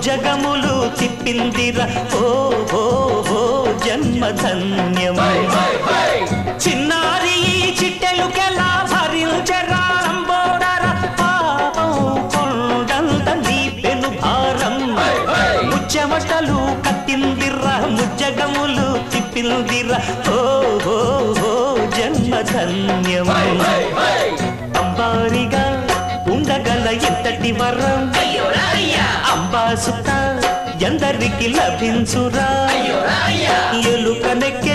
ముజ్జగములు తిప్పిందిరా ఓ ఓ ఓ జన్మధన్యమై చిన్నారి చిట్టెలుకెలా భరించరా లంబోడరా పాపం కొండంత నీ పెను భారం ముచ్చెమటలు కట్టిందిరా ముజ్జగములు తిప్పిందిరా ఓ ఓ ఓ జన్మధన్యమై అంబారిగా ఉండగల ఎంతటి వరం అంబాసుత ఎందరికి లభించురా ఎలుకనెక్కే